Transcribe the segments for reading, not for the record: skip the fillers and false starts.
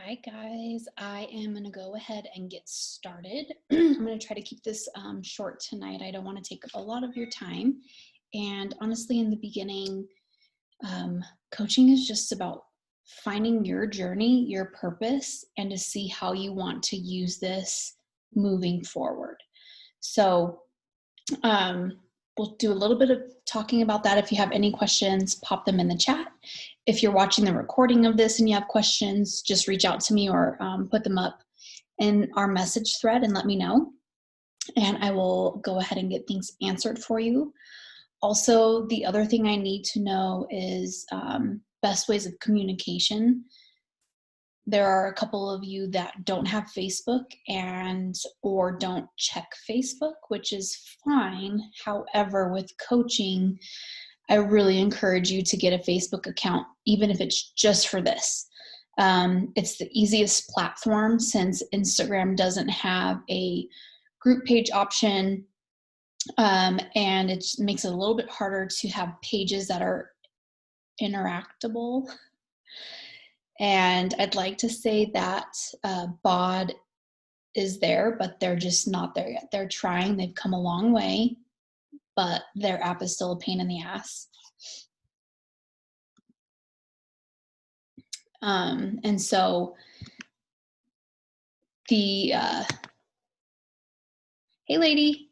Hi guys, I am going to go ahead and get started. I'm going to try to keep this short tonight. I don't want to take up a lot of your time. And honestly, in the beginning, coaching is just about finding your journey, your purpose, and to see how you want to use this moving forward. So, we'll do a little bit of talking about that. If you have any questions, pop them in the chat. If you're watching the recording of this and you have questions, just reach out to me or put them up in our message thread and let me know. And I will go ahead and get things answered for you. Also, the other thing I need to know is best ways of communication. There are a couple of you that don't have Facebook or don't check Facebook, which is fine. However, with coaching, I really encourage you to get a Facebook account, even if it's just for this. It's the easiest platform since Instagram doesn't have a group page option, and it makes it a little bit harder to have pages that are interactable. And I'd like to say that BOD is there, but they're just not there yet. They're trying, they've come a long way, but their app is still a pain in the ass. And so hey lady.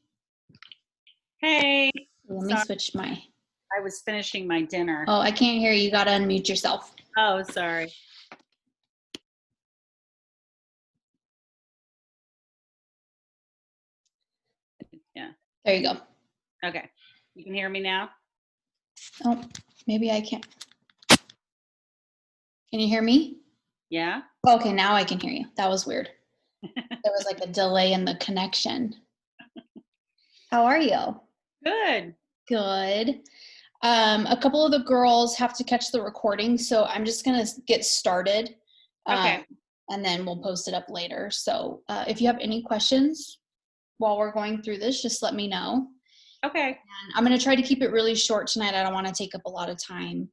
Hey. Let me switch my. I was finishing my dinner. Oh, I can't hear you. You got to unmute yourself. Oh, sorry. Yeah. There you go. Okay. You can hear me now? Oh, maybe I can't. Can you hear me? Yeah. Okay, now I can hear you. That was weird. There was like a delay in the connection. How are you? Good. Good. A couple of the girls have to catch the recording, so I'm just going to get started. Okay. And then we'll post it up later. So if you have any questions while we're going through this, just let me know. Okay. And I'm going to try to keep it really short tonight. I don't want to take up a lot of time.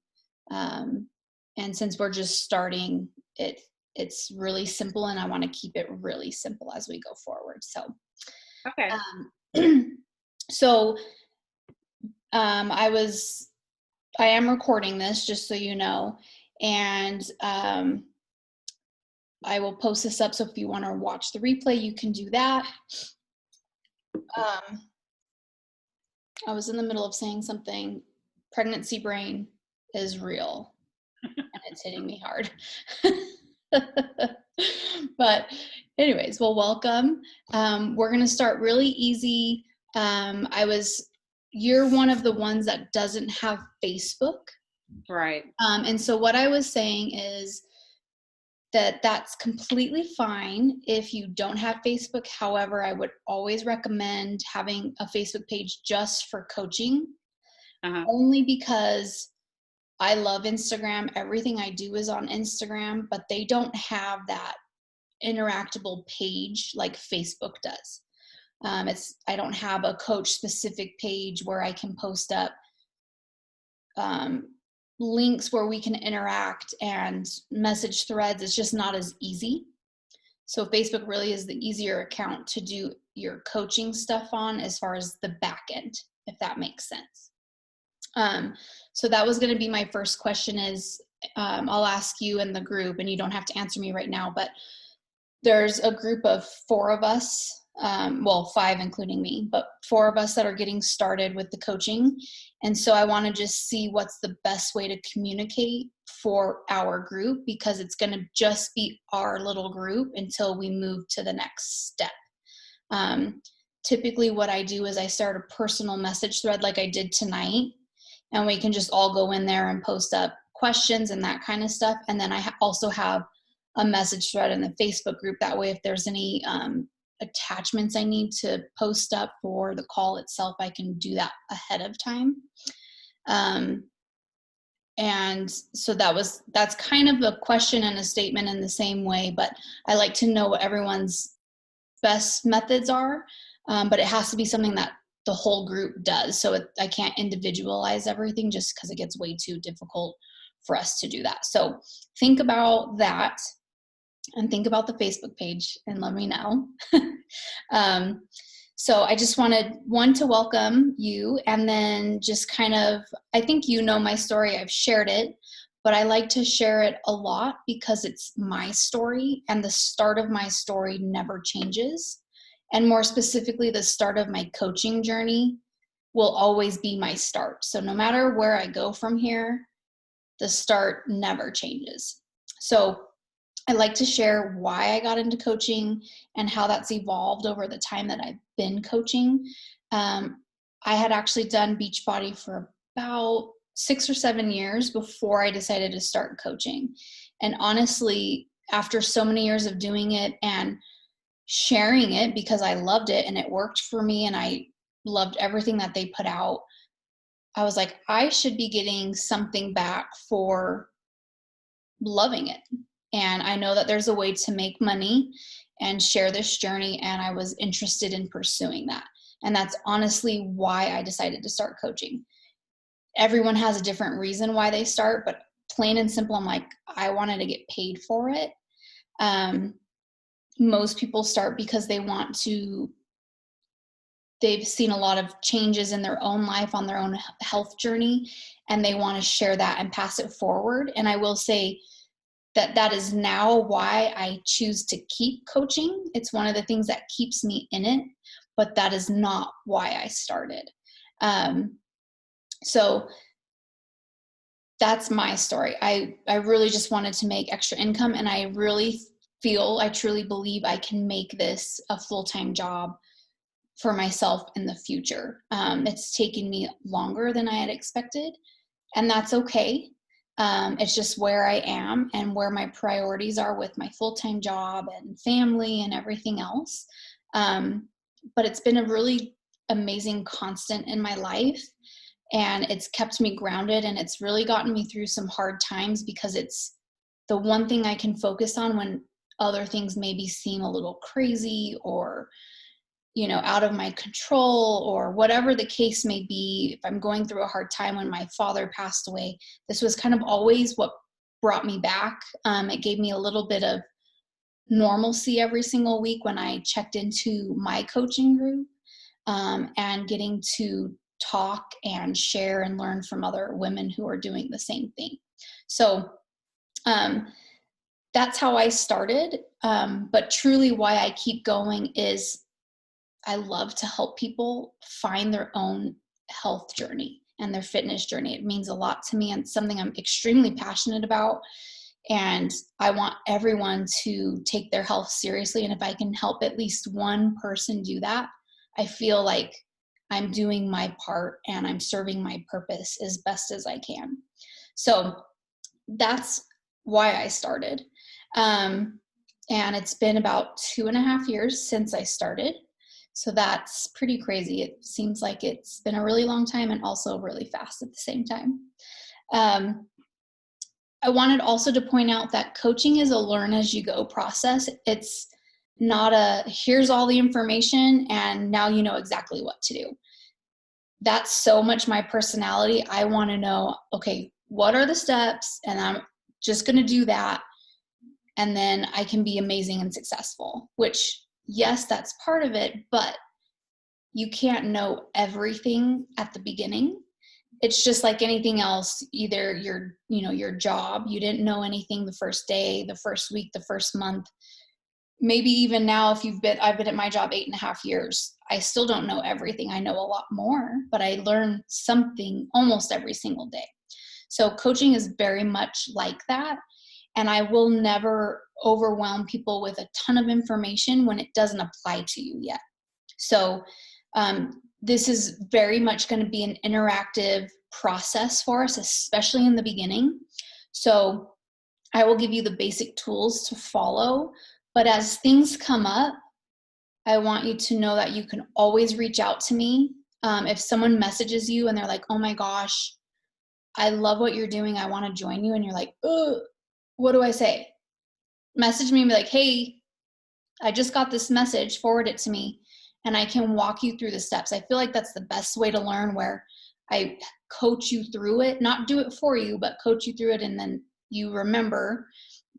And since we're just starting, it's really simple, and I want to keep it really simple as we go forward. So, okay. So I am recording this, just so you know, and I will post this up. So if you want to watch the replay, you can do that. I was in the middle of saying something. Pregnancy brain is real, and it's hitting me hard. But anyways, well, welcome. We're going to start really easy. You're one of the ones that doesn't have Facebook. Right. And so what I was saying is that's completely fine if you don't have Facebook. However, I would always recommend having a Facebook page just for coaching, only because I love Instagram. Everything I do is on Instagram, but they don't have that interactable page like Facebook does. I don't have a coach specific page where I can post up links where we can interact and message threads. It's just not as easy. So Facebook really is the easier account to do your coaching stuff on as far as the back end, if that makes sense. So that was going to be my first question is, I'll ask you in the group, and you don't have to answer me right now, but there's a group of 4 of us, 5 including me, but 4 of us that are getting started with the coaching. And so I want to just see what's the best way to communicate for our group, because it's going to just be our little group until we move to the next step. Typically what I do is I start a personal message thread like I did tonight, and we can just all go in there and post up questions and that kind of stuff. And then I also have a message thread in the Facebook group. That way, if there's any attachments I need to post up for the call itself, I can do that ahead of time. And so that's kind of a question and a statement in the same way, but I like to know what everyone's best methods are, but it has to be something that the whole group does. So I can't individualize everything just because it gets way too difficult for us to do that. So think about that. and think about the Facebook page and let me know. um, so I just wanted to welcome you, and then just kind of, I think you know my story, I've shared it, but I like to share it a lot because it's my story, and the start of my story never changes. And more specifically, the start of my coaching journey will always be my start. So no matter where I go from here, the start never changes. So I like to share why I got into coaching and how that's evolved over the time that I've been coaching. I had actually done Beachbody for about 6 or 7 years before I decided to start coaching. And honestly, after so many years of doing it and sharing it because I loved it and it worked for me and I loved everything that they put out, I was like, I should be getting something back for loving it. And I know that there's a way to make money and share this journey. And I was interested in pursuing that. And that's honestly why I decided to start coaching. Everyone has a different reason why they start, but plain and simple, I'm like, I wanted to get paid for it. Most people start because they've seen a lot of changes in their own life on their own health journey, and they want to share that and pass it forward. And I will say that is now why I choose to keep coaching. It's one of the things that keeps me in it, but that is not why I started. So that's my story. I really just wanted to make extra income, and I truly believe I can make this a full-time job for myself in the future. It's taken me longer than I had expected, and that's okay. It's just where I am and where my priorities are with my full-time job and family and everything else. But it's been a really amazing constant in my life, and it's kept me grounded, and it's really gotten me through some hard times because it's the one thing I can focus on when other things maybe seem a little crazy or out of my control or whatever the case may be. If I'm going through a hard time, when my father passed away, this was kind of always what brought me back. It gave me a little bit of normalcy every single week when I checked into my coaching group, and getting to talk and share and learn from other women who are doing the same thing. So that's how I started. But truly why I keep going is I love to help people find their own health journey and their fitness journey. It means a lot to me and something I'm extremely passionate about. And I want everyone to take their health seriously. And if I can help at least one person do that, I feel like I'm doing my part and I'm serving my purpose as best as I can. So that's why I started. And it's been about 2.5 years since I started. So that's pretty crazy. It seems like it's been a really long time and also really fast at the same time. I wanted also to point out that coaching is a learn as you go process. It's not a here's all the information and now you know exactly what to do. That's so much my personality. I want to know, okay, what are the steps? And I'm just going to do that. And then I can be amazing and successful, which yes, that's part of it, but you can't know everything at the beginning. It's just like anything else, either your job, you didn't know anything the first day, the first week, the first month, maybe even now, I've been at my job 8.5 years. I still don't know everything. I know a lot more, but I learn something almost every single day. So coaching is very much like that. And I will never overwhelm people with a ton of information when it doesn't apply to you yet. So this is very much going to be an interactive process for us, especially in the beginning. So I will give you the basic tools to follow, but as things come up, I want you to know that you can always reach out to me. If someone messages you and they're like, oh my gosh, I love what you're doing, I want to join you. And you're like, oh, what do I say? Message me and be like, hey, I just got this message, forward it to me, and I can walk you through the steps. I feel like that's the best way to learn, where I coach you through it, not do it for you, but coach you through it. And then you remember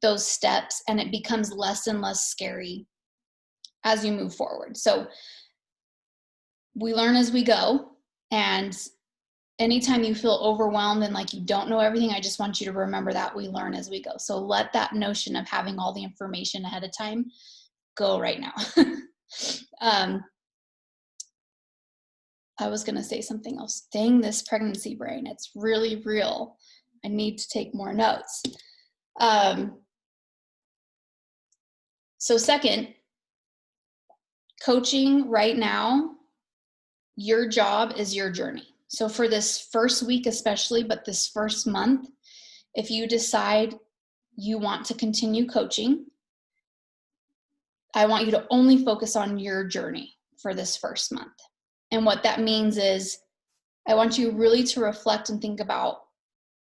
those steps, and it becomes less and less scary as you move forward. So we learn as we go, and anytime you feel overwhelmed and like you don't know everything, I just want you to remember that we learn as we go. So let that notion of having all the information ahead of time go right now. I was going to say something else. Dang, this pregnancy brain. It's really real. I need to take more notes. So second, coaching right now, your job is your journey. So for this first week especially, but this first month, if you decide you want to continue coaching, I want you to only focus on your journey for this first month. And what that means is I want you really to reflect and think about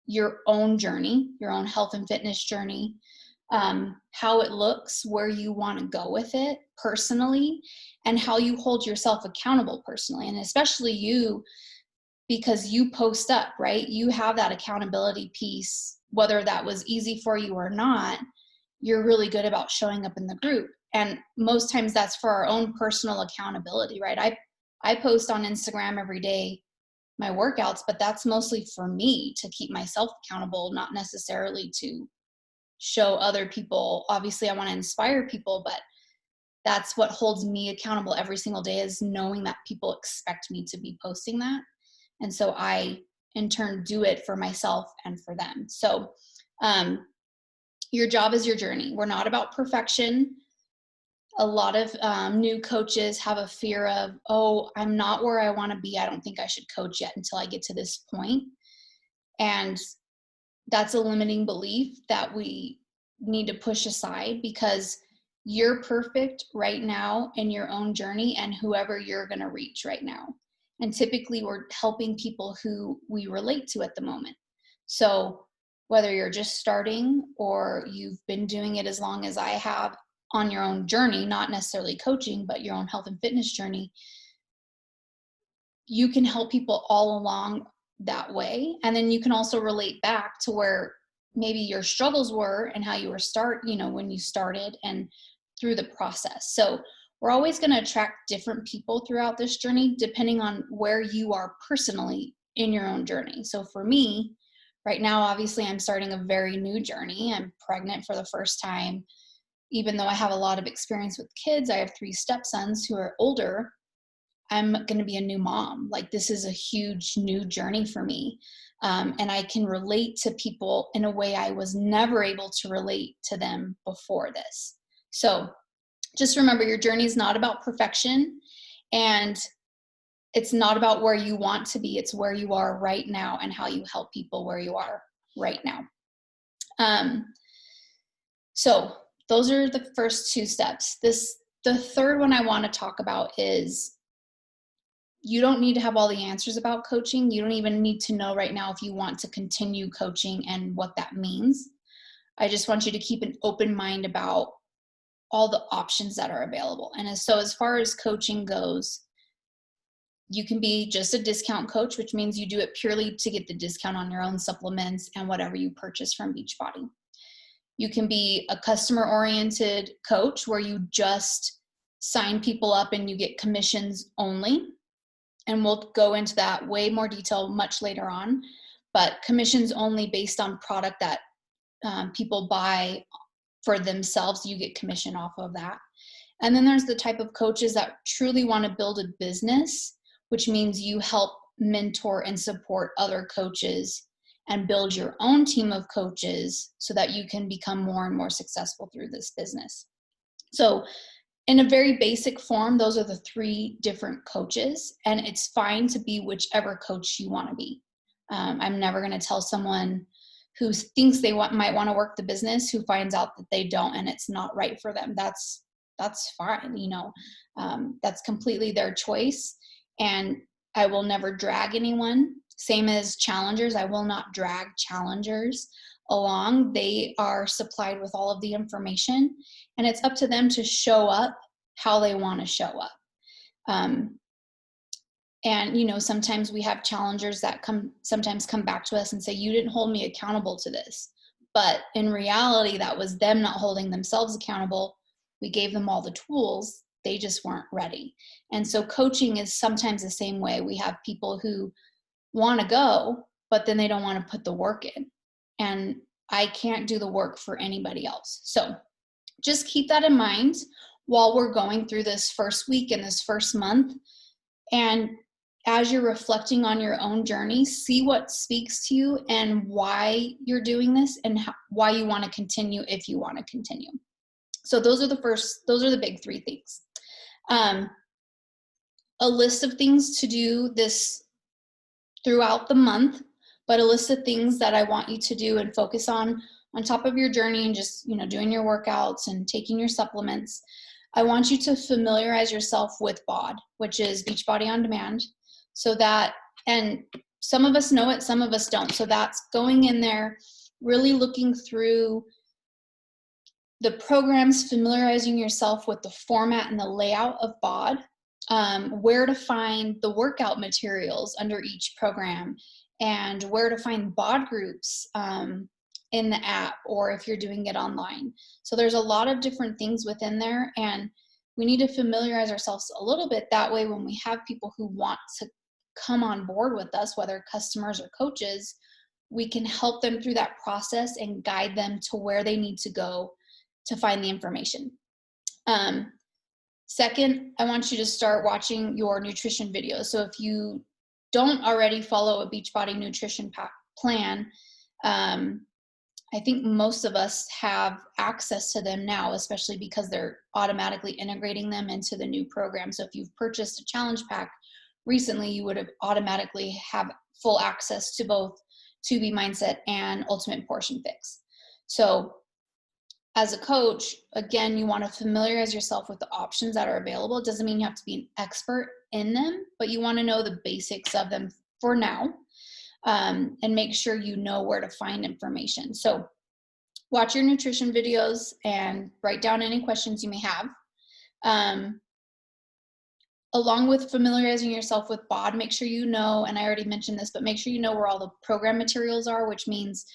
your own journey, your own health and fitness journey, how it looks, where you want to go with it personally, and how you hold yourself accountable personally. And especially you, because you post up, right? You have that accountability piece, whether that was easy for you or not, you're really good about showing up in the group. And most times that's for our own personal accountability, right? I post on Instagram every day my workouts, but that's mostly for me to keep myself accountable, not necessarily to show other people. Obviously, I want to inspire people, but that's what holds me accountable every single day, is knowing that people expect me to be posting that. And so I, in turn, do it for myself and for them. So your job is your journey. We're not about perfection. A lot of new coaches have a fear of, oh, I'm not where I want to be. I don't think I should coach yet until I get to this point. And that's a limiting belief that we need to push aside, because you're perfect right now in your own journey and whoever you're going to reach right now. And typically we're helping people who we relate to at the moment. So whether you're just starting or you've been doing it as long as I have on your own journey, not necessarily coaching, but your own health and fitness journey, you can help people all along that way. And then you can also relate back to where maybe your struggles were and how you were when you started and through the process. So we're always going to attract different people throughout this journey, depending on where you are personally in your own journey. So for me, right now, obviously I'm starting a very new journey. I'm pregnant for the first time. Even though I have a lot of experience with kids, I have 3 stepsons who are older. I'm going to be a new mom. Like, this is a huge new journey for me. And I can relate to people in a way I was never able to relate to them before this. So just remember, your journey is not about perfection, and it's not about where you want to be. It's where you are right now and how you help people where you are right now. So those are the first 2 steps. The third one I want to talk about is, you don't need to have all the answers about coaching. You don't even need to know right now if you want to continue coaching and what that means. I just want you to keep an open mind about all the options that are available. And as far as coaching goes, you can be just a discount coach, which means you do it purely to get the discount on your own supplements and whatever you purchase from Beachbody. You can be a customer-oriented coach where you just sign people up and you get commissions only. And we'll go into that way more detail much later on. But commissions only based on product that people buy for themselves, you get commission off of that. And then there's the type of coaches that truly want to build a business, which means you help mentor and support other coaches and build your own team of coaches so that you can become more and more successful through this business. So in a very basic form, those are the 3 different coaches, and it's fine to be whichever coach you want to be. I'm never going to tell someone who thinks they might want to work the business who finds out that they don't and it's not right for them. That's fine. That's completely their choice, and I will never drag anyone. Same as challengers. I will not drag challengers along. They are supplied with all of the information, and it's up to them to show up how they want to show up. And sometimes we have challengers that sometimes come back to us and say, you didn't hold me accountable to this. But in reality, that was them not holding themselves accountable. We gave them all the tools, they just weren't ready. And so coaching is sometimes the same way. We have people who want to go, but then they don't want to put the work in. And I can't do the work for anybody else. So just keep that in mind while we're going through this first week and this first month. And as you're reflecting on your own journey, see what speaks to you and why you're doing this and why you want to continue if you want to continue. So those are the big three things. A list of things to do this throughout the month, but a list of things that I want you to do and focus on top of your journey and just, doing your workouts and taking your supplements. I want you to familiarize yourself with BOD, which is Beachbody On Demand. So that, and some of us know it, some of us don't. So that's going in there, really looking through the programs, familiarizing yourself with the format and the layout of BOD, where to find the workout materials under each program, and where to find BOD groups in the app or if you're doing it online. So there's a lot of different things within there, and we need to familiarize ourselves a little bit. That way, when we have people who want to come on board with us, whether customers or coaches, we can help them through that process and guide them to where they need to go to find the information. Second, I want you to start watching your nutrition videos. So if you don't already follow a Beachbody nutrition plan, I think most of us have access to them now, especially because they're automatically integrating them into the new program. So if you've purchased a challenge pack recently, you would have automatically have full access to both 2B Mindset and Ultimate Portion Fix. So as a coach, again, you want to familiarize yourself with the options that are available. It doesn't mean you have to be an expert in them, but you want to know the basics of them for now, and make sure you know where to find information. So watch your nutrition videos and write down any questions you may have. Along with familiarizing yourself with BOD, make sure you know, and I already mentioned this, but make sure you know where all the program materials are, which means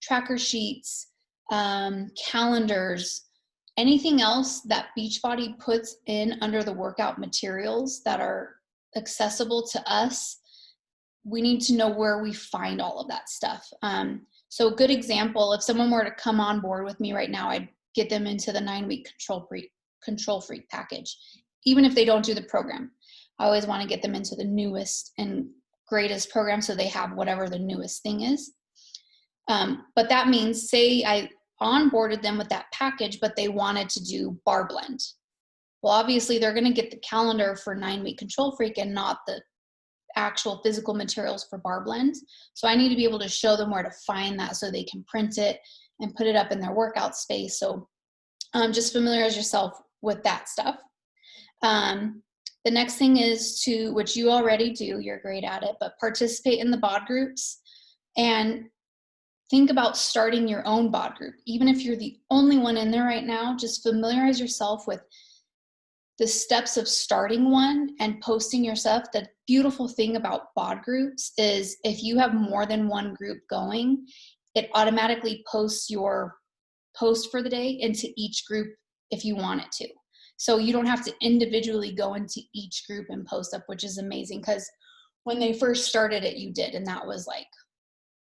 tracker sheets, calendars, anything else that Beachbody puts in under the workout materials that are accessible to us. We need to know where we find all of that stuff. So a good example, if someone were to come on board with me right now, I'd get them into the 9-week control freak package, even if they don't do the program. I always want to get them into the newest and greatest program so they have whatever the newest thing is. But that means, say I onboarded them with that package, but they wanted to do bar blend. Well, obviously they're going to get the calendar for 9-week control freak and not the actual physical materials for bar blend. So I need to be able to show them where to find that so they can print it and put it up in their workout space. So just familiarize yourself with that stuff. The next thing is to, which you already do, you're great at it, but participate in the BOD groups and think about starting your own BOD group. Even if you're the only one in there right now, just familiarize yourself with the steps of starting one and posting your stuff. The beautiful thing about BOD groups is if you have more than one group going, it automatically posts your post for the day into each group if you want it to. So you don't have to individually go into each group and post up, which is amazing, because when they first started it, you did. And that was like,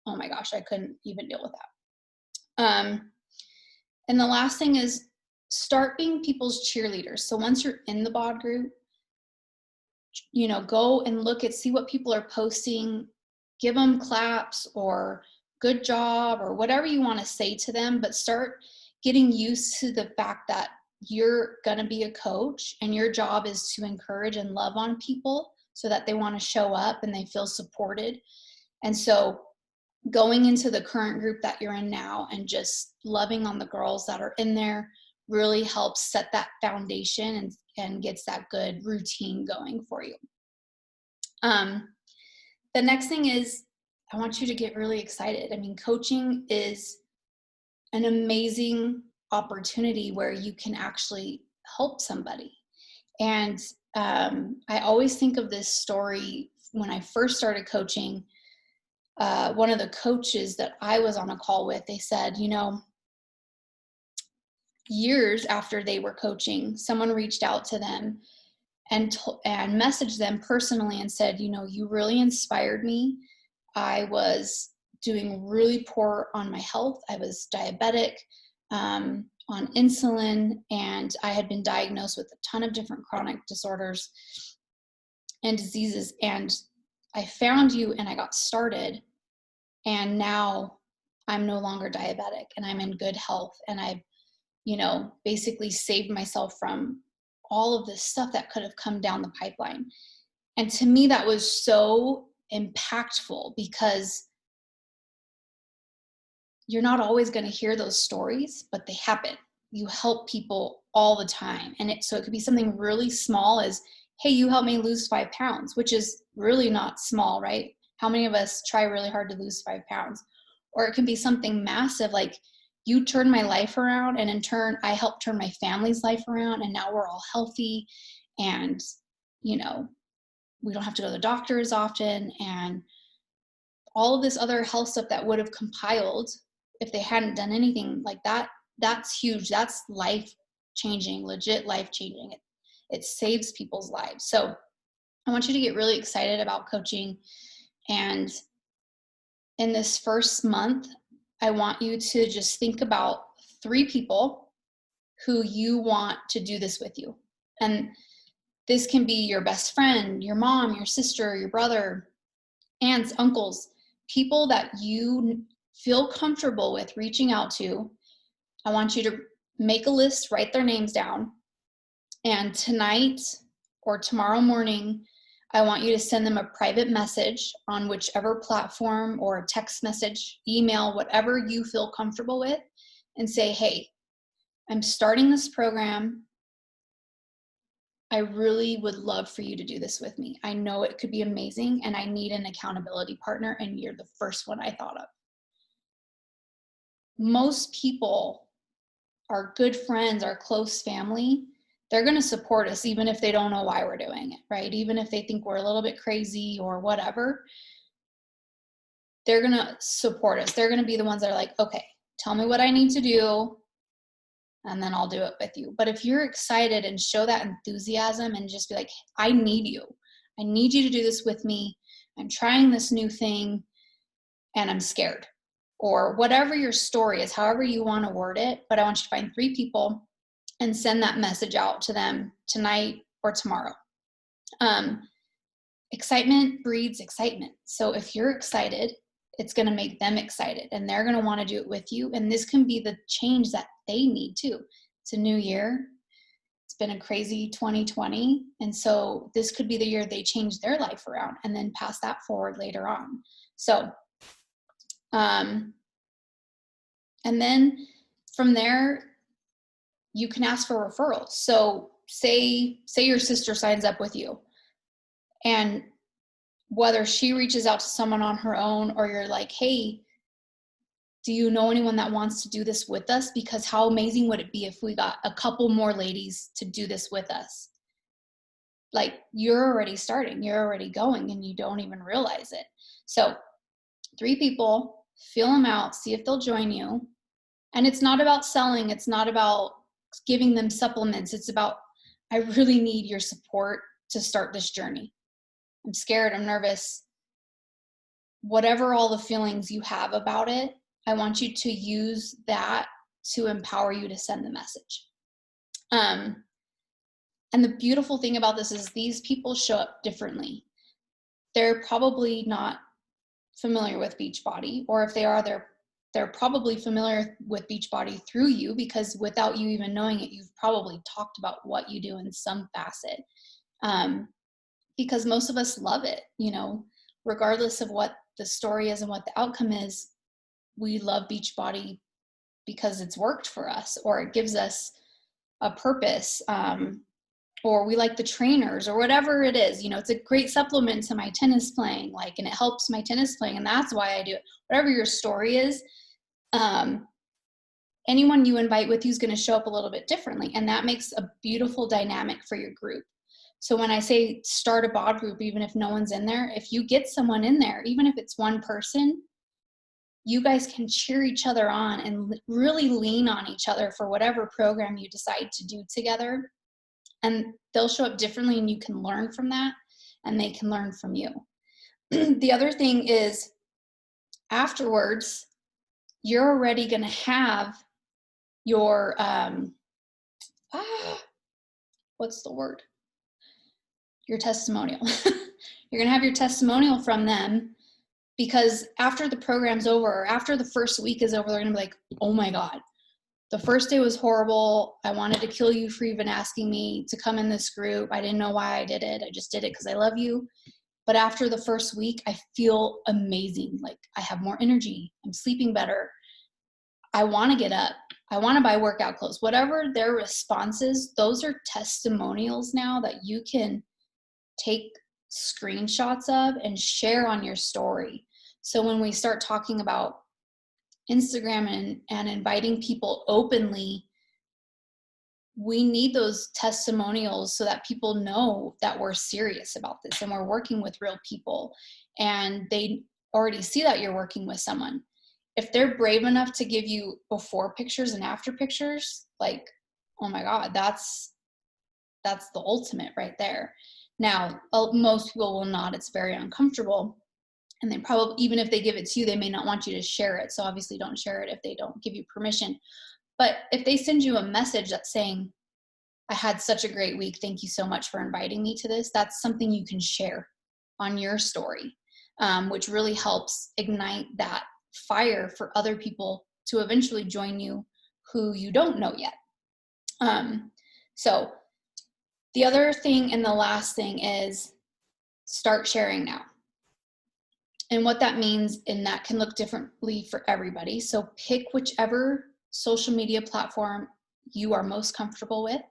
oh my gosh, I couldn't even deal with that. And the last thing is start being people's cheerleaders. So once you're in the BOD group, go and see what people are posting, give them claps or good job or whatever you want to say to them, but start getting used to the fact that you're going to be a coach and your job is to encourage and love on people so that they want to show up and they feel supported. And so going into the current group that you're in now and just loving on the girls that are in there really helps set that foundation and gets that good routine going for you. The next thing is I want you to get really excited. I mean, coaching is an amazing opportunity where you can actually help somebody. And I always think of this story when I first started coaching. one of the coaches that I was on a call with, they said, years after they were coaching, someone reached out to them and messaged them personally and said, you really inspired me. I was doing really poor on my health. I was diabetic, on insulin, and I had been diagnosed with a ton of different chronic disorders and diseases. And I found you and I got started. And now I'm no longer diabetic and I'm in good health. And I've, basically saved myself from all of this stuff that could have come down the pipeline. And to me, that was so impactful because you're not always going to hear those stories, but they happen. You help people all the time. And so it could be something really small as, hey, you helped me lose 5 pounds, which is really not small, right? How many of us try really hard to lose 5 pounds? Or it can be something massive, like you turned my life around, and in turn, I helped turn my family's life around, and now we're all healthy, and, we don't have to go to the doctor as often, and all of this other health stuff that would have compiled if they hadn't done anything like that. That's huge. That's life changing, legit life changing. It saves people's lives. So I want you to get really excited about coaching. And in this first month, I want you to just think about 3 people who you want to do this with you. And this can be your best friend, your mom, your sister, your brother, aunts, uncles, people that you feel comfortable with reaching out to. I want you to make a list, write their names down, and tonight or tomorrow morning, I want you to send them a private message on whichever platform, or a text message, email, whatever you feel comfortable with, and say, hey, I'm starting this program. I really would love for you to do this with me. I know it could be amazing, and I need an accountability partner, and you're the first one I thought of. Most people, our good friends, our close family, they're going to support us even if they don't know why we're doing it, right? Even if they think we're a little bit crazy or whatever, they're going to support us. They're going to be the ones that are like, okay, tell me what I need to do, and then I'll do it with you. But if you're excited and show that enthusiasm and just be like, I need you. I need you to do this with me. I'm trying this new thing and I'm scared. Or whatever your story is, however you want to word it. But I want you to find 3 people and send that message out to them tonight or tomorrow. Excitement breeds excitement. So if you're excited, it's going to make them excited, and they're going to want to do it with you. And this can be the change that they need too. It's a new year. It's been a crazy 2020. And so this could be the year they change their life around and then pass that forward later on. So, and then from there, you can ask for referrals. So say your sister signs up with you, and whether she reaches out to someone on her own, or you're like, hey, do you know anyone that wants to do this with us? Because how amazing would it be if we got a couple more ladies to do this with us? Like, you're already starting, you're already going, and you don't even realize it. So 3 people, feel them out, see if they'll join you. And it's not about selling. It's not about giving them supplements. It's about, I really need your support to start this journey. I'm scared. I'm nervous. Whatever all the feelings you have about it, I want you to use that to empower you to send the message. And the beautiful thing about this is these people show up differently. They're probably not familiar with Beachbody, or if they are, they're probably familiar with Beachbody through you, because without you even knowing it, you've probably talked about what you do in some facet. Because most of us love it, regardless of what the story is and what the outcome is. We love Beachbody because it's worked for us, or it gives us a purpose, or we like the trainers, or whatever it is. It's a great supplement to my tennis playing, and it helps my tennis playing, and that's why I do it. Whatever your story is, anyone you invite with you is going to show up a little bit differently, and that makes a beautiful dynamic for your group. So when I say start a bod group, even if no one's in there, if you get someone in there, even if it's one person, you guys can cheer each other on and really lean on each other for whatever program you decide to do together. And they'll show up differently, and you can learn from that, and they can learn from you. The other thing is, afterwards, you're already going to have your, what's the word? Your testimonial. You're going to have your testimonial from them, because after the program's over, or after the first week is over, they're going to be like, oh my God, the first day was horrible. I wanted to kill you for even asking me to come in this group. I didn't know why I did it. I just did it because I love you. But after the first week, I feel amazing. Like, I have more energy. I'm sleeping better. I want to get up. I want to buy workout clothes. Whatever their response is, those are testimonials now that you can take screenshots of and share on your story. So when we start talking about Instagram and inviting people openly, we need those testimonials so that people know that we're serious about this and we're working with real people, and they already see that you're working with someone. If they're brave enough to give you before pictures and after pictures, like, oh my God, that's the ultimate right there. Now, most people will not. It's very uncomfortable. And they probably, even if they give it to you, they may not want you to share it. So obviously don't share it if they don't give you permission. But if they send you a message that's saying, I had such a great week, thank you so much for inviting me to this, that's something you can share on your story, which really helps ignite that fire for other people to eventually join you who you don't know yet. So the other thing and the last thing is start sharing now. And what that means, and that can look differently for everybody. So pick whichever social media platform you are most comfortable with.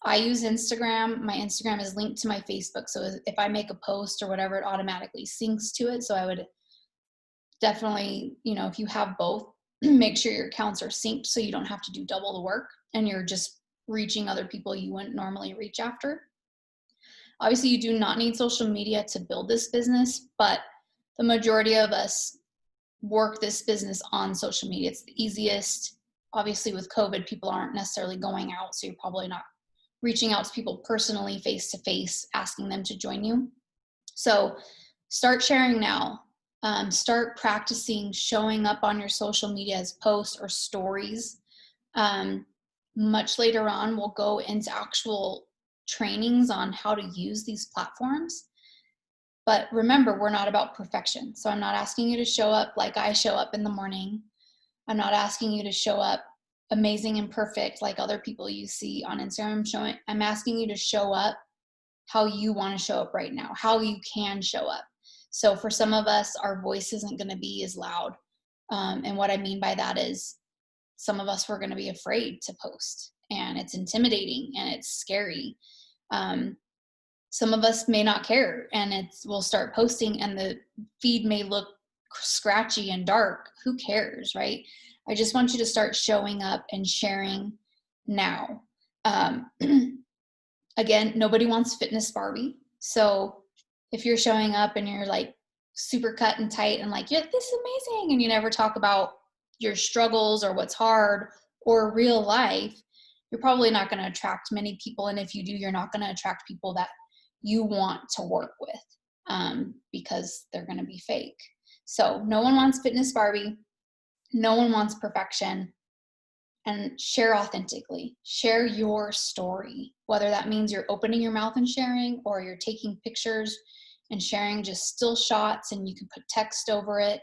I use Instagram. My Instagram is linked to my Facebook. So if I make a post or whatever, it automatically syncs to it. So I would definitely, if you have both, make sure your accounts are synced so you don't have to do double the work and you're just reaching other people you wouldn't normally reach after. Obviously, you do not need social media to build this business, but the majority of us work this business on social media. It's the easiest. Obviously, with COVID, people aren't necessarily going out, so you're probably not reaching out to people personally, face to face, asking them to join you. So start sharing now. Start practicing showing up on your social media as posts or stories. Much later on, we'll go into actual trainings on how to use these platforms. But remember, we're not about perfection. So I'm not asking you to show up like I show up in the morning. I'm not asking you to show up amazing and perfect like other people you see on Instagram. I'm asking you to show up how you want to show up right now, how you can show up. So for some of us, our voice isn't going to be as loud. And what I mean by that is some of us were going to be afraid to post, and it's intimidating and it's scary. Some of us may not care, and we'll start posting and the feed may look scratchy and dark. Who cares, right? I just want you to start showing up and sharing now. Again, nobody wants fitness Barbie. So if you're showing up and you're like super cut and tight and like, yeah, this is amazing, and you never talk about your struggles or what's hard or real life, you're probably not going to attract many people. And if you do, you're not going to attract people that you want to work with, because they're going to be fake. So no one wants fitness Barbie. No one wants perfection. And share authentically. Share your story, whether that means you're opening your mouth and sharing, or you're taking pictures and sharing just still shots and you can put text over it.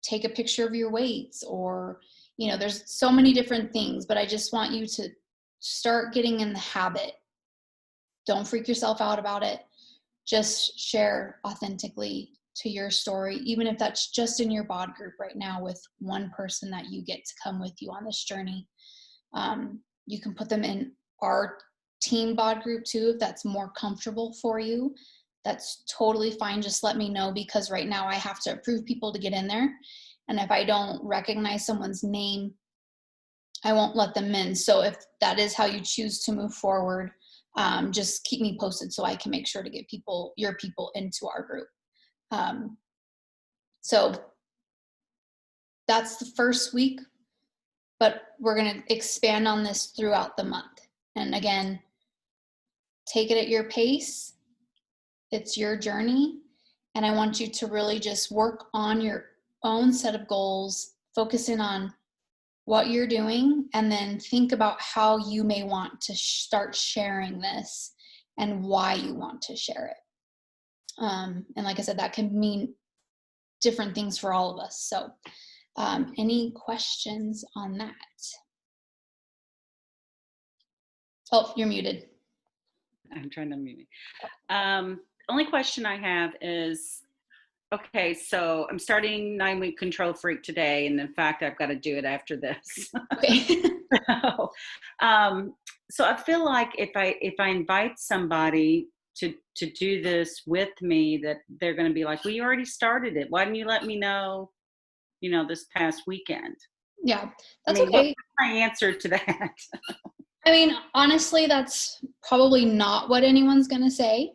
Take a picture of your weights, or, there's so many different things, but I just want you to start getting in the habit. Don't freak yourself out about it. Just share authentically to your story, even if that's just in your bod group right now with one person that you get to come with you on this journey. You can put them in our team bod group too, if that's more comfortable for you. That's totally fine. Just let me know, because right now I have to approve people to get in there. And if I don't recognize someone's name, I won't let them in. So if that is how you choose to move forward, just keep me posted so I can make sure to get your people into our group. So that's the first week, but we're going to expand on this throughout the month. And again, take it at your pace. It's your journey. And I want you to really just work on your own set of goals, focus in on what you're doing, and then think about how you may want to start sharing this and why you want to share it. And like I said, that can mean different things for all of us. So any questions on that? Oh, you're muted. I'm trying to mute me. Only question I have is, okay, so I'm starting 9-week Control Freak today, and in fact, I've got to do it after this. Okay. So I feel like if I invite somebody to do this with me, that they're going to be like, well, you already started it. Why didn't you let me know, this past weekend? Yeah, that's what's okay. my answer to that? I mean, honestly, that's probably not what anyone's going to say.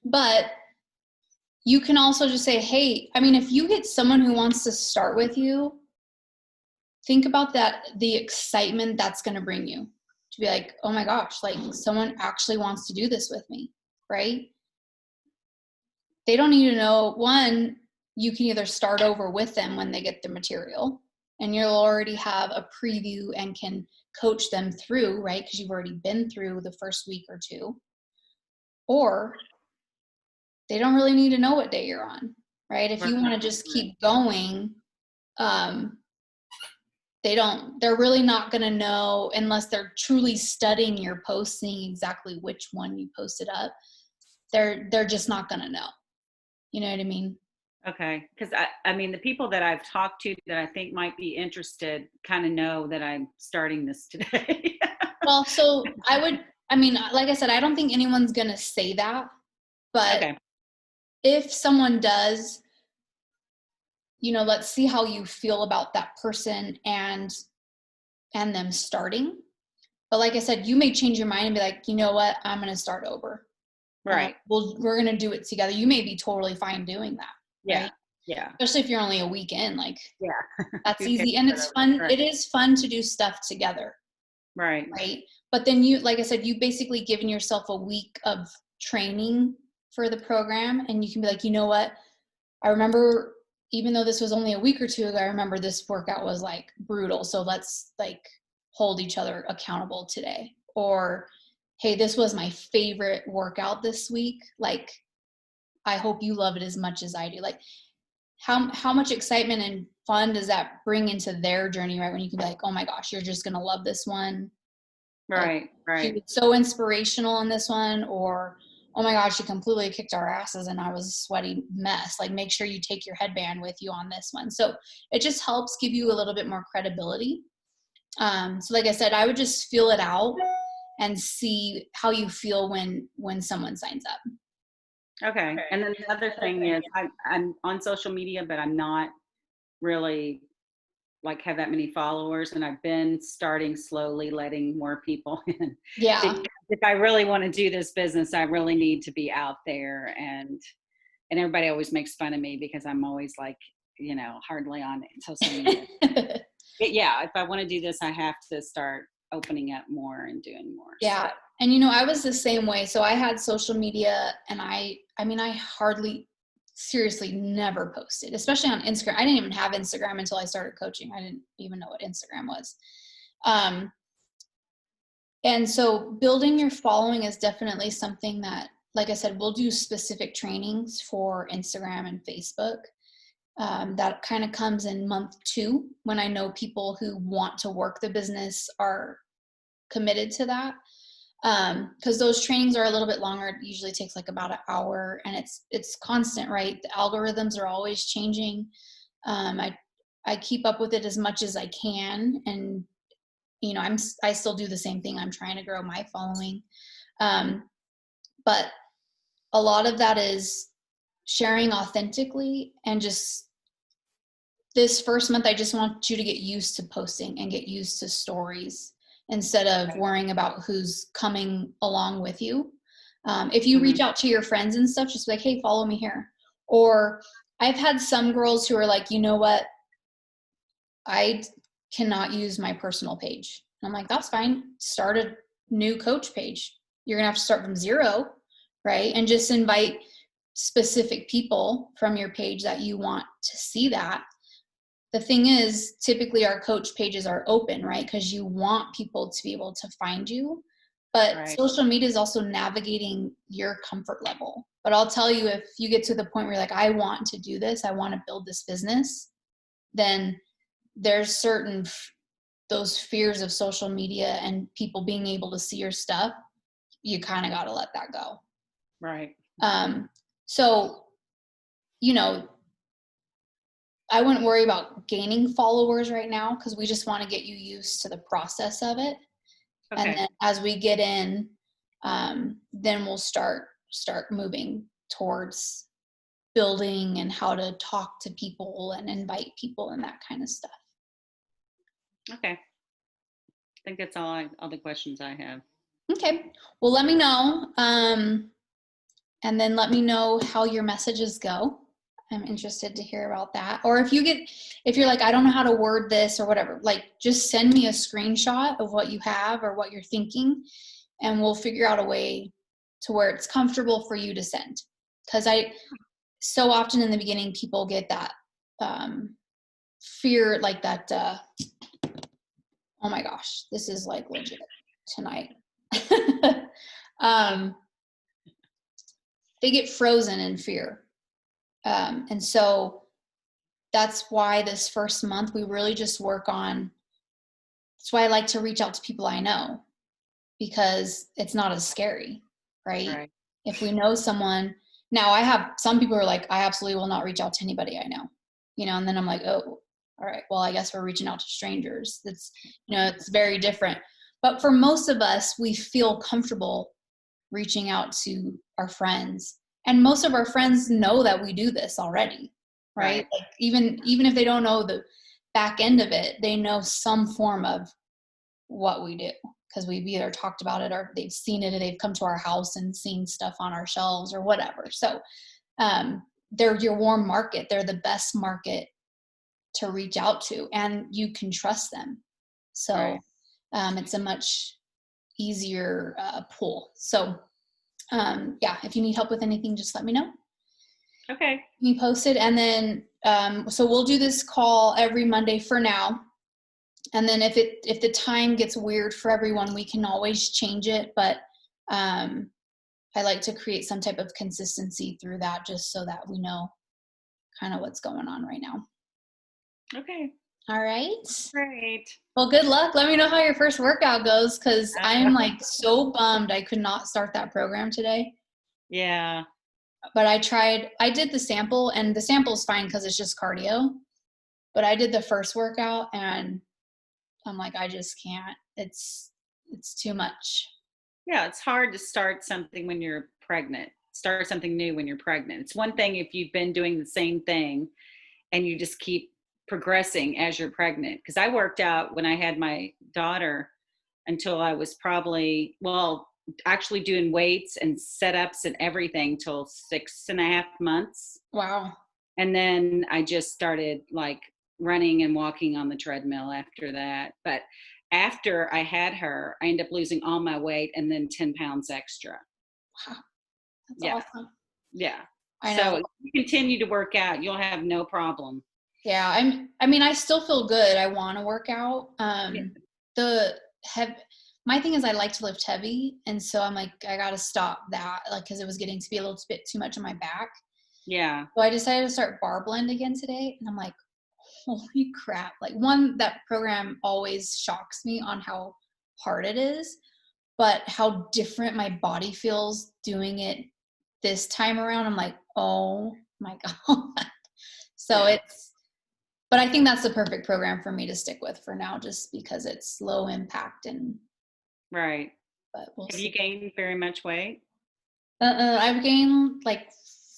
But you can also just say, hey, I mean, if you get someone who wants to start with you, think about the excitement that's going to bring you to be like, oh my gosh, like someone actually wants to do this with me, right? They don't need to know, one, you can either start over with them when they get the material and you'll already have a preview and can coach them through, right? Because you've already been through the first week or two. Or they don't really need to know what day you're on, right? If you want to just keep going, they're really not going to know unless they're truly studying your post, seeing exactly which one you posted up. They're just not going to know. You know what I mean? Okay. Because I mean, the people that I've talked to that I think might be interested kind of know that I'm starting this today. Well, so like I said, I don't think anyone's going to say that, but okay. If someone does, let's see how you feel about that person and them starting. But like I said, you may change your mind and be like, you know what, I'm going to start over. Right. We're going to do it together. You may be totally fine doing that. Yeah. Right? Yeah. Especially if you're only a week in, like, yeah, that's easy. And it's fun. Right. It is fun to do stuff together. Right. Right. But then like I said, you basically given yourself a week of training for the program, and you can be like, you know what, I remember, even though this was only a week or two ago, I remember this workout was like brutal. So let's like hold each other accountable today. Or, hey, this was my favorite workout this week. Like, I hope you love it as much as I do. Like, how much excitement and fun does that bring into their journey, right? When you can be like, oh my gosh, you're just going to love this one. Right. Like, right. She was so inspirational in this one. Or, oh my gosh, she completely kicked our asses and I was a sweaty mess. Like, make sure you take your headband with you on this one. So it just helps give you a little bit more credibility. So like I said, I would just feel it out and see how you feel when someone signs up. Okay. And then the other thing is I'm on social media, but I'm not really like have that many followers, and I've been starting slowly letting more people in. Yeah. If I really want to do this business, I really need to be out there, and everybody always makes fun of me because I'm always like, hardly on social media. But yeah, if I want to do this, I have to start opening up more and doing more. Yeah. So. And I was the same way. So I had social media, and I hardly, seriously, never posted, especially on Instagram. I didn't even have Instagram until I started coaching. I didn't even know what Instagram was. And so building your following is definitely something that, like I said, we'll do specific trainings for Instagram and Facebook. That kind of comes in month 2 when I know people who want to work the business are committed to that. Because those trainings are a little bit longer. It usually takes like about an hour, and it's constant, right? The algorithms are always changing. I keep up with it as much as I can, and I still do the same thing. I'm trying to grow my following, but a lot of that is sharing authentically. And just this first month, I just want you to get used to posting and get used to stories instead of worrying about who's coming along with you. If you reach out to your friends and stuff, just be like, hey, follow me here. Or I've had some girls who are like, you know what? I cannot use my personal page. I'm like, that's fine. Start a new coach page. You're going to have to start from zero, right? And just invite specific people from your page that you want to see that. The thing is, typically our coach pages are open, right? Because you want people to be able to find you. But social media is also navigating your comfort level. But I'll tell you, if you get to the point where you're like, I want to do this, I want to build this business, then there's certain those fears of social media and people being able to see your stuff. You kind of got to let that go. Right. So, you know, I wouldn't worry about gaining followers right now because we just want to get you used to the process of it. Okay. And then as we get in, then we'll start moving towards building and how to talk to people and invite people and that kind of stuff. Okay. I think that's all the questions I have. Okay. Well, let me know. And then let me know how your messages go. I'm interested to hear about that. Or if you're like, I don't know how to word this or whatever, like just send me a screenshot of what you have or what you're thinking, and we'll figure out a way to where it's comfortable for you to send. Because so often in the beginning, people get that fear, like that, oh my gosh, this is like legit tonight. They get frozen in fear. And so that's why this first month we really just work on, that's why I like to reach out to people I know, because it's not as scary, right? If we know someone, now I have some people who are like, I absolutely will not reach out to anybody I know, and then I'm like, oh, all right, well, I guess we're reaching out to strangers. It's, it's very different. But for most of us, we feel comfortable reaching out to our friends. And most of our friends know that we do this already, right? Like even if they don't know the back end of it, they know some form of what we do because we've either talked about it or they've seen it or they've come to our house and seen stuff on our shelves or whatever. So they're your warm market. They're the best market to reach out to, and you can trust them. So it's a much easier pull. So yeah, if you need help with anything, just let me know. Okay. You posted, and then so we'll do this call every Monday for now. And then if the time gets weird for everyone, we can always change it. But I like to create some type of consistency through that, just so that we know kind of what's going on right now. Okay. All right. Great. Well, good luck. Let me know how your first workout goes, because I am like so bummed I could not start that program today. Yeah. But I did the sample, and the sample's fine because it's just cardio. But I did the first workout and I'm like, I just can't. It's too much. Yeah, it's hard to start something when you're pregnant. Start something new when you're pregnant. It's one thing if you've been doing the same thing and you just keep progressing as you're pregnant. Because I worked out when I had my daughter until I was actually doing weights and setups and everything till 6.5 months. Wow. And then I just started like running and walking on the treadmill after that. But after I had her, I ended up losing all my weight and then 10 pounds extra. Wow. That's awesome. Yeah. I know. So if you continue to work out, you'll have no problem. Yeah. I still feel good. I want to work out. My thing is I like to lift heavy. And so I'm like, I got to stop that, like, cause it was getting to be a little bit too much on my back. Yeah. So I decided to start bar blend again today. And I'm like, holy crap. Like that program always shocks me on how hard it is, but how different my body feels doing it this time around. I'm like, oh my God. So but I think that's the perfect program for me to stick with for now, just because it's low impact and. Right. But we'll Have see. you gained very much weight? I've gained like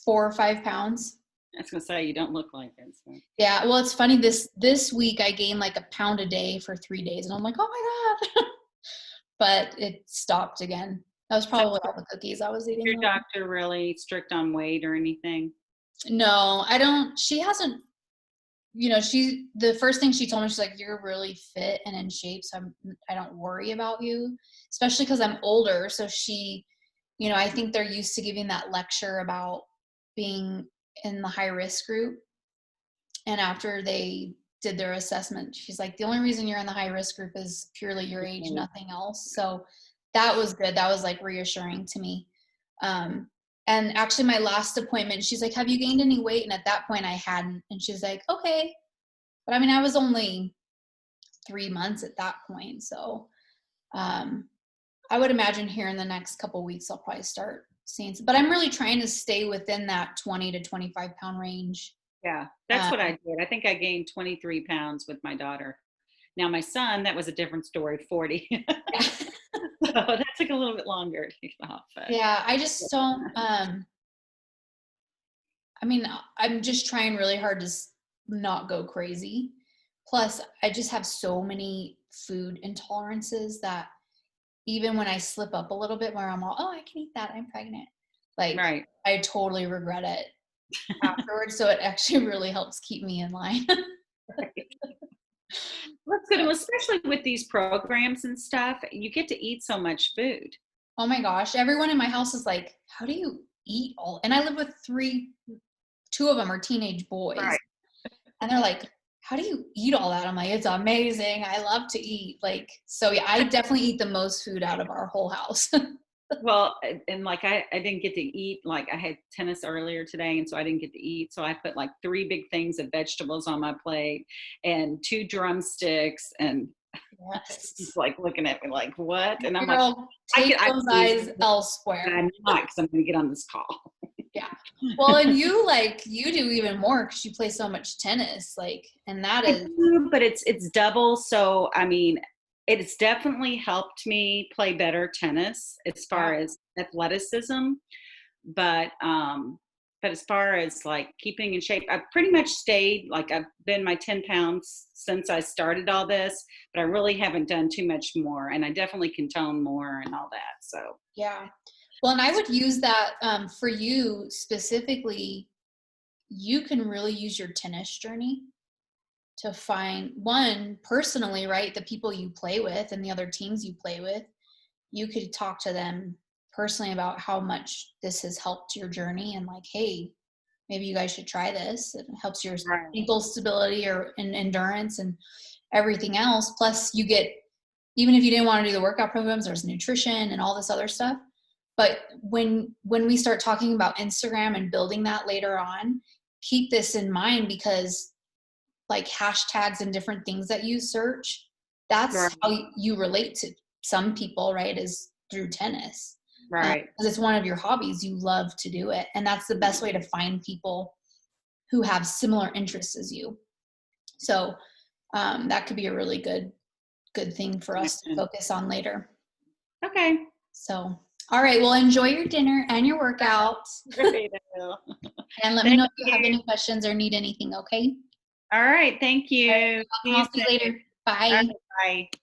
4 or 5 pounds. I was gonna say you don't look like it. So. Yeah, well, it's funny. This week I gained like a pound a day for 3 days, and I'm like, oh my God. but it stopped again. That was So probably all the cookies I was is your eating. doctor really strict on weight or anything? No, I don't. She hasn't. The first thing she told me, she's like, "You're really fit and in shape, so I don't worry about you." Especially because I'm older, so I think they're used to giving that lecture about being in the high risk group. And after they did their assessment, she's like, "The only reason you're in the high risk group is purely your age, nothing else." So that was good. That was like reassuring to me. Um, and actually, my last appointment, she's like, "Have you gained any weight?" And at that point, I hadn't. And she's like, "Okay." But I mean, I was only 3 months at that point. So um, I would imagine here in the next couple weeks, I'll probably start seeing some. But I'm really trying to stay within that 20 to 25 pound range. Yeah, that's Um, what I did. I think I gained 23 pounds with my daughter. Now my son, that was a different story, 40. So that took a little bit longer to get off. But yeah, I just don't. I mean, I'm just trying really hard to not go crazy. Plus, I just have so many food intolerances that even when I slip up a little bit where I'm all, oh, I can eat that, I'm pregnant. Like, right. I totally regret it afterwards. So it actually really helps keep me in line. That's good. And especially with these programs and stuff, you get to eat so much food. Oh my gosh. Everyone in my house is like, how do you eat all? And I live with two of them are teenage boys. Right. And they're like, how do you eat all that? I'm like, it's amazing. I love to eat. Like, so yeah, I definitely eat the most food out of our whole house. Well, and like I didn't get to eat, like I had tennis earlier today, and so I didn't get to eat. So I put like 3 big things of vegetables on my plate and 2 drumsticks, and Yes. he's like looking at me like, what? And I'm like, Girl, I take I those can eat, eyes but elsewhere. I'm not because I'm going to get on this call. Yeah. Well, and you do even more because you play so much tennis, like, and that I is, do, but it's double. So I mean, it's definitely helped me play better tennis as yeah, far as athleticism. But but as far as like keeping in shape, I've pretty much stayed, like I've been my 10 pounds since I started all this, but I really haven't done too much more, and I definitely can tone more and all that. So yeah. Well, and I would use that for you specifically. You can really use your tennis journey to find one personally, right? The people you play with and the other teams you play with, you could talk to them personally about how much this has helped your journey and like, hey, maybe you guys should try this. It helps your right. ankle stability or endurance and everything else. Plus, you get, even if you didn't want to do the workout programs, there's nutrition and all this other stuff. But when we start talking about Instagram and building that later on, keep this in mind because like hashtags and different things that you search, that's Right. how you relate to some people, right? Is through tennis. Right. Because it's one of your hobbies, you love to do it. And that's the best way to find people who have similar interests as you. So that could be a really good thing for us to focus on later. Okay. So, all right. Well, enjoy your dinner and your workout. Great. I will. And let me Thank know if you have you. any questions or need anything, okay? All right. Thank All right, you. See you're you welcome. I'll see you soon. later. All Bye. right. Bye.